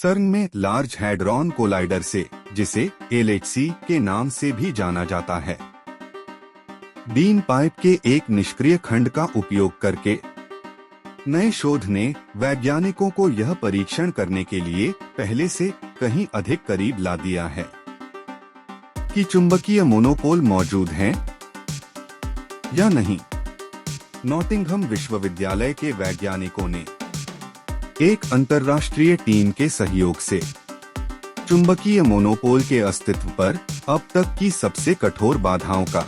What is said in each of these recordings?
सर्न में large hadron collider से, जिसे LHC के नाम से भी जाना जाता है, बीम पाइप के एक निष्क्रिय खंड का उपयोग करके नए शोध ने वैज्ञानिकों को यह परीक्षण करने के लिए पहले से कहीं अधिक करीब ला दिया है कि चुंबकीय मोनोपोल मौजूद हैं या नहीं। नॉटिंघम विश्वविद्यालय के वैज्ञानिकों ने एक अंतर्राष्ट्रीय टीम के सहयोग से चुंबकीय मोनोपोल के अस्तित्व पर अब तक की सबसे कठोर बाधाओं का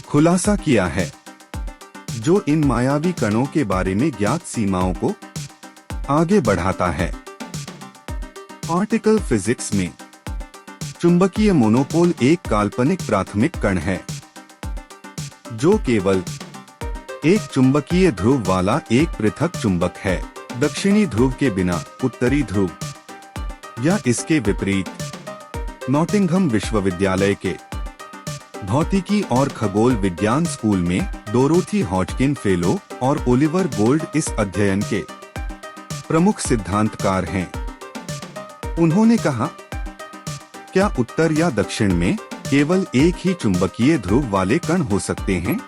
खुलासा किया है, जो इन मायावी कणों के बारे में ज्ञात सीमाओं को आगे बढ़ाता है। पार्टिकल फिजिक्स में चुंबकीय मोनोपोल एक काल्पनिक प्राथमिक कण है जो केवल एक चुंबकीय ध्रुव वाला एक पृथक चुंबक है, दक्षिणी ध्रुव के बिना उत्तरी ध्रुव या इसके विपरीत। नॉटिंघम विश्वविद्यालय के भौतिकी और खगोल विज्ञान स्कूल में डोरोथी हॉजकिन फेलो और ओलिवर गोल्ड इस अध्ययन के प्रमुख सिद्धांतकार हैं। उन्होंने कहा, क्या उत्तर या दक्षिण में केवल एक ही चुंबकीय ध्रुव वाले कण हो सकते हैं?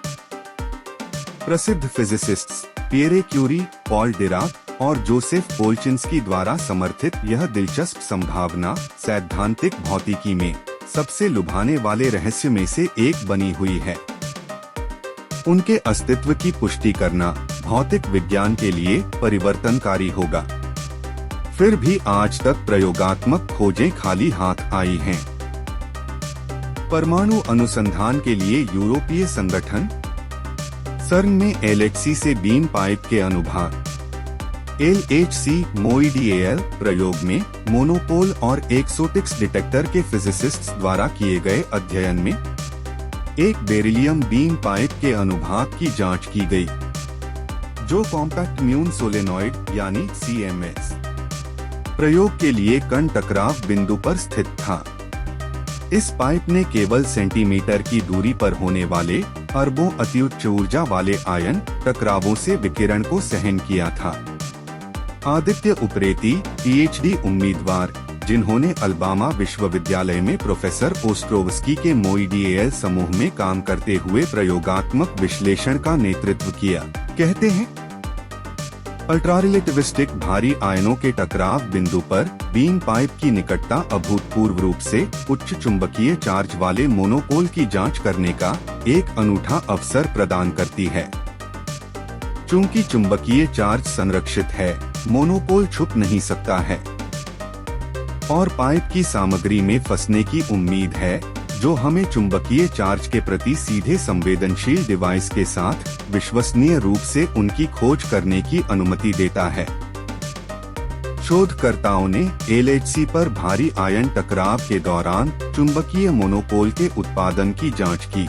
प्रसिद्ध फिजिसिस्ट्स पियरे क्यूरी, पॉल डिराक और जोसेफ पोल्चिंस्की द्वारा समर्थित यह दिलचस्प संभावना सैद्धांतिक भौतिकी में सबसे लुभाने वाले रहस्य में से एक बनी हुई है। उनके अस्तित्व की पुष्टि करना भौतिक विज्ञान के लिए परिवर्तनकारी होगा। फिर भी आज तक प्रयोगात्मक खोजें खाली हाथ आई हैं। परमाणु अनुसंधान के लिए यूरोपीय संगठन सर्न में LHC से बीम पाइप के अनुभाग LHC MOIDAL प्रयोग में मोनोपोल और एक्सोटिक्स डिटेक्टर के फिजिसिस्ट्स द्वारा किए गए अध्ययन में एक बेरिलियम बीम पाइप के अनुभाग की जांच की गई, जो कॉम्पैक्ट म्यून सोलेनॉइड यानी CMS प्रयोग के लिए कण टकराव बिंदु पर स्थित था। इस पाइप ने केवल सेंटीमीटर की दूरी पर होने वाले अरबों अत्युच्च ऊर्जा वाले आयन टकरावों से विकिरण को सहन किया था। आदित्य उप्रेती PhD उम्मीदवार, जिन्होंने अल्बामा विश्वविद्यालय में प्रोफेसर ओस्ट्रोवस्की के MOIDAL समूह में काम करते हुए प्रयोगात्मक विश्लेषण का नेतृत्व किया, कहते हैं, अल्ट्रारिलेटिविस्टिक भारी आयनों के टकराव बिंदु पर बीम पाइप की निकटता अभूतपूर्व रूप से उच्च चुंबकीय चार्ज वाले मोनोपोल की जांच करने का एक अनूठा अवसर प्रदान करती है। चूंकि चुंबकीय चार्ज संरक्षित है, मोनोपोल छुप नहीं सकता है और पाइप की सामग्री में फंसने की उम्मीद है, जो हमें चुंबकीय चार्ज के प्रति सीधे संवेदनशील डिवाइस के साथ विश्वसनीय रूप से उनकी खोज करने की अनुमति देता है। शोधकर्ताओं ने LHC पर भारी आयन टकराव के दौरान चुंबकीय मोनोपोल के उत्पादन की जांच की,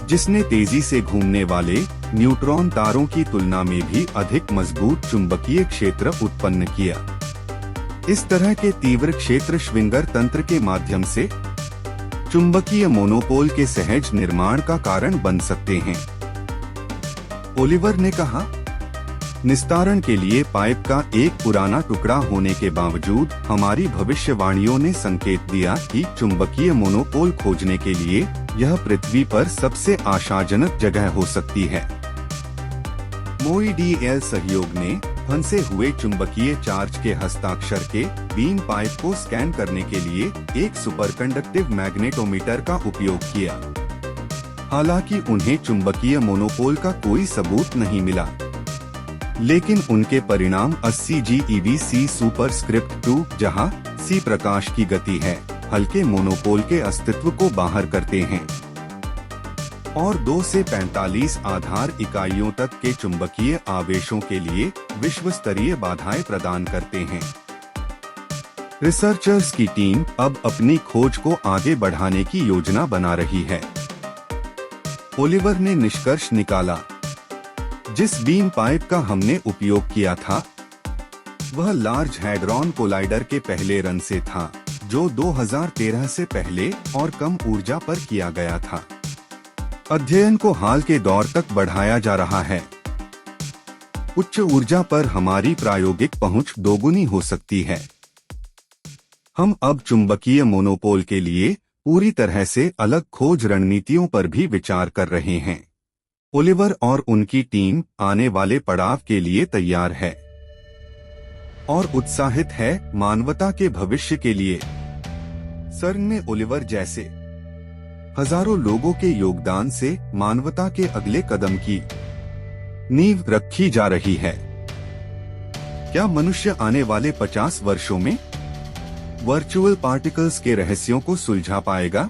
जिसने तेजी से घूमने वाले न्यूट्रॉन तारों की तुलना में भी अधिक मजबूत चुंबकीय क्षेत्र उत्पन्न किया। इस तरह के तीव्र क्षेत्र श्विंगर तंत्र के माध्यम से चुंबकीय मोनोपोल के सहज निर्माण का कारण बन सकते हैं। ओलिवर ने कहा, निस्तारण के लिए पाइप का एक पुराना टुकड़ा होने के बावजूद हमारी भविष्यवाणियों ने संकेत दिया कि चुंबकीय मोनोपोल खोजने के लिए यह पृथ्वी पर सबसे आशाजनक जगह हो सकती है। MOIDAL सहयोग ने फंसे हुए चुंबकीय चार्ज के हस्ताक्षर के बीम पाइप को स्कैन करने के लिए एक सुपरकंडक्टिव मैग्नेटोमीटर का उपयोग किया। हालांकि उन्हें चुंबकीय मोनोपोल का कोई सबूत नहीं मिला, लेकिन उनके परिणाम 80 GeV C सुपरस्क्रिप्ट 2, जहां C प्रकाश की गति है, हल्के मोनोपोल के अस्तित्व को बाहर करते हैं और 2 से 45 आधार इकाइयों तक के चुंबकीय आवेशों के लिए विश्व स्तरीय बाधाएं प्रदान करते हैं। रिसर्चर्स की टीम अब अपनी खोज को आगे बढ़ाने की योजना बना रही है। ओलिवर ने निष्कर्ष निकाला, जिस बीम पाइप का हमने उपयोग किया था वह लार्ज हैड्रॉन कोलाइडर के पहले रन से था, जो 2013 से पहले और कम ऊर्जा पर किया गया था। अध्ययन को हाल के दौर तक बढ़ाया जा रहा है। उच्च ऊर्जा पर हमारी प्रायोगिक पहुंच दोगुनी हो सकती है। हम अब चुंबकीय मोनोपोल के लिए पूरी तरह से अलग खोज रणनीतियों पर भी विचार कर रहे हैं। ओलिवर और उनकी टीम आने वाले पड़ाव के लिए तैयार है और उत्साहित है मानवता के भविष्य के लिए। सर्न में ओलिवर जैसे हजारों लोगों के योगदान से मानवता के अगले कदम की नींव रखी जा रही है। क्या मनुष्य आने वाले 50 वर्षों में वर्चुअल पार्टिकल्स के रहस्यों को सुलझा पाएगा?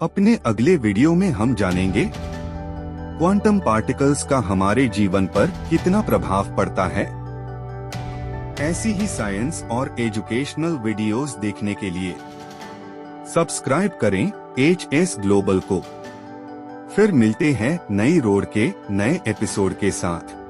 अपने अगले वीडियो में हम जानेंगे क्वांटम पार्टिकल्स का हमारे जीवन पर कितना प्रभाव पड़ता है। ऐसी ही साइंस और एजुकेशनल वीडियोस देखने के लिए सब्सक्राइब करें HS ग्लोबल को। फिर मिलते हैं नई रोड के नए एपिसोड के साथ।